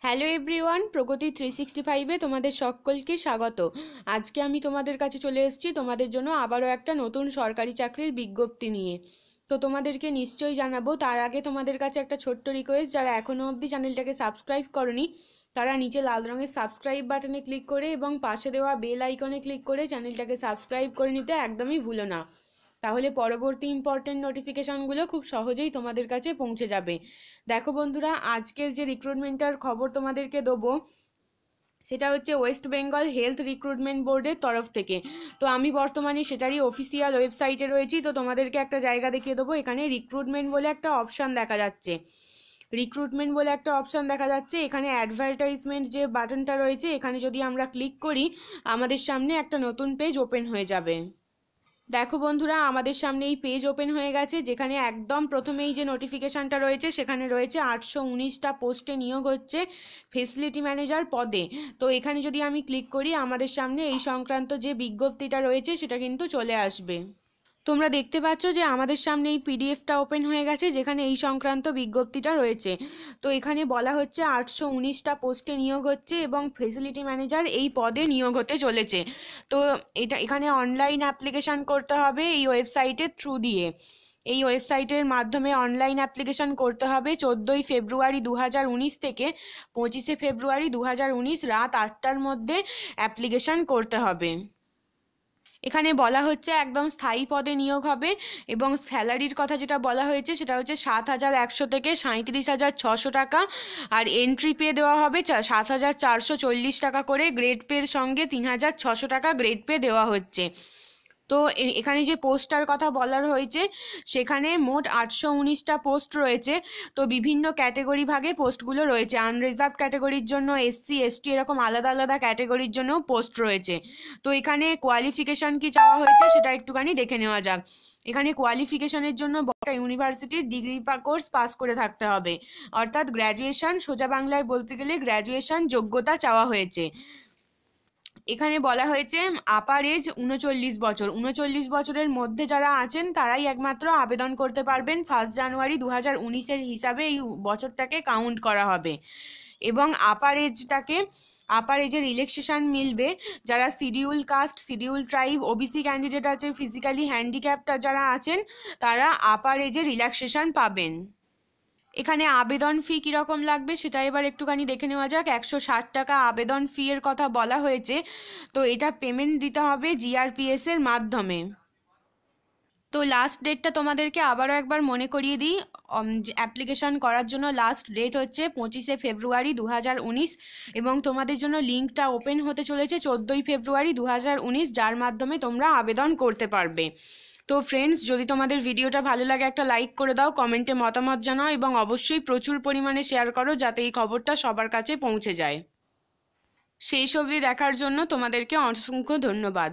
Hello everyone, প্রগতি 365-এ তোমাদের সকলকে স্বাগত। আজকে আমি তোমাদের কাছে চলে এসেছি তোমাদের জন্য আবারও একটা নতুন সরকারি চাকরির বিজ্ঞপ্তি নিয়ে। তো তোমাদেরকে নিশ্চয়ই জানাবো, তার আগে তোমাদের কাছে একটা ছোট্ট রিকোয়েস্ট, যারা এখনও অবধি চ্যানেলটাকে সাবস্ক্রাইব করনি তারা নিচে লাল রঙের সাবস্ক্রাইব বাটনে ক্লিক করে এবং পাশে দেওয়া বেল আইকনে ক্লিক করে চ্যানেলটাকে সাবস্ক্রাইব করে নিতে একদমই ভুলো না। তাহলে পরবর্তী ইম্পর্টেন্ট নোটিফিকেশানগুলো খুব সহজেই তোমাদের কাছে পৌঁছে যাবে। দেখো বন্ধুরা, আজকের যে রিক্রুটমেন্টের খবর তোমাদেরকে দেবো সেটা হচ্ছে ওয়েস্ট বেঙ্গল হেলথ রিক্রুটমেন্ট বোর্ডের তরফ থেকে। তো আমি বর্তমানে সেটারই অফিসিয়াল ওয়েবসাইটে রয়েছি। তো তোমাদেরকে একটা জায়গা দেখিয়ে দেবো। এখানে রিক্রুটমেন্ট বলে একটা অপশান দেখা যাচ্ছে, এখানে অ্যাডভার্টাইজমেন্ট যে বাটনটা রয়েছে এখানে যদি আমরা ক্লিক করি আমাদের সামনে একটা নতুন পেজ ওপেন হয়ে যাবে। দেখো বন্ধুরা, আমাদের সামনে এই পেজ ওপেন হয়ে গেছে, যেখানে একদম প্রথমেই যে নোটিফিকেশানটা রয়েছে সেখানে রয়েছে 819টা পোস্টে নিয়োগ হচ্ছে ফেসিলিটি ম্যানেজার পদে। তো এখানে যদি আমি ক্লিক করি আমাদের সামনে এই সংক্রান্ত যে বিজ্ঞপ্তিটা রয়েছে সেটা কিন্তু চলে আসবে। তোমরা দেখতে পাচ্ছ যে আমাদের সামনে এই পিডিএফটা ওপেন হয়ে গেছে যেখানে এই সংক্রান্ত বিজ্ঞপ্তিটা রয়েছে। তো এখানে বলা হচ্ছে 819টা পোস্টে নিয়োগ হচ্ছে এবং ফেসিলিটি ম্যানেজার এই পদে নিয়োগ হতে চলেছে। তো এখানে অনলাইন অ্যাপ্লিকেশান করতে হবে এই ওয়েবসাইটের থ্রু দিয়ে। এই ওয়েবসাইটের মাধ্যমে অনলাইন অ্যাপ্লিকেশান করতে হবে 14ই ফেব্রুয়ারি 2019 থেকে 25শে ফেব্রুয়ারি 2019 রাত 8টার মধ্যে অ্যাপ্লিকেশান করতে হবে। এখানে বলা হচ্ছে একদম স্থায়ী পদে নিয়োগ হবে এবং স্যালারির কথা যেটা বলা হয়েছে সেটা হচ্ছে 7,100 থেকে 37,600 টাকা। আর এন্ট্রি পে দেওয়া হবে 7,440 টাকা করে, গ্রেড পের সঙ্গে 3,600 টাকা গ্রেড পে দেওয়া হচ্ছে। তো এখানে যে পোস্টটার কথা বলার হয়েছে সেখানে মোট 819টা পোস্ট রয়েছে। তো বিভিন্ন ক্যাটেগরি ভাগে পোস্টগুলো রয়েছে। আনরিজার্ভ ক্যাটেগরির জন্য এসসি এসটি এরকম আলাদা আলাদা ক্যাটেগরির জন্য পোস্ট রয়েছে। তো এখানে কোয়ালিফিকেশান কি চাওয়া হয়েছে সেটা একটুখানি দেখে নেওয়া যাক। এখানে কোয়ালিফিকেশানের জন্য বড় ইউনিভার্সিটির ডিগ্রি কোর্স পাস করে থাকতে হবে, অর্থাৎ গ্র্যাজুয়েশন, সোজা বাংলায় বলতে গেলে গ্র্যাজুয়েশন যোগ্যতা চাওয়া হয়েছে। এখানে বলা হয়েছে আপার এজ 39 বছর, 39 বছরের মধ্যে যারা আছেন তারাই একমাত্র আবেদন করতে পারবেন। 1 জানুয়ারি 2019-এর হিসাবে এই বছরটাকে কাউন্ট করা হবে এবং আপার এজের রিল্যাক্সেশন মিলবে যারা schedule caste, schedule tribe, OBC candidate আছে, ফিজিক্যালি হ্যান্ডিক্যাপড যারা আছেন তারা আপার এজে রিল্যাক্সেশন পাবেন। এখানে আবেদন ফি কীরকম লাগবে সেটা এবার একটুখানি দেখে নেওয়া যাক। 160 টাকা আবেদন ফি এর কথা বলা হয়েছে। তো এটা পেমেন্ট দিতে হবে জিআরপিএস এর মাধ্যমে। তো লাস্ট ডেটটা তোমাদেরকে আবারও একবার মনে করিয়ে দিই, অ্যাপ্লিকেশন করার জন্য লাস্ট ডেট হচ্ছে 25শে ফেব্রুয়ারি 2019 এবং তোমাদের জন্য লিঙ্কটা ওপেন হতে চলেছে 14ই ফেব্রুয়ারি 2019, যার মাধ্যমে তোমরা আবেদন করতে পারবে। তো ফ্রেন্ডস, যদি তোমাদের ভিডিওটা ভালো লাগে একটা লাইক করে দাও, কমেন্টে মতামত জানাও এবং অবশ্যই প্রচুর পরিমাণে শেয়ার করো যাতে এই খবরটা সবার কাছে পৌঁছে যায়। সেই অবধি দেখার জন্য তোমাদেরকে অসংখ্য ধন্যবাদ।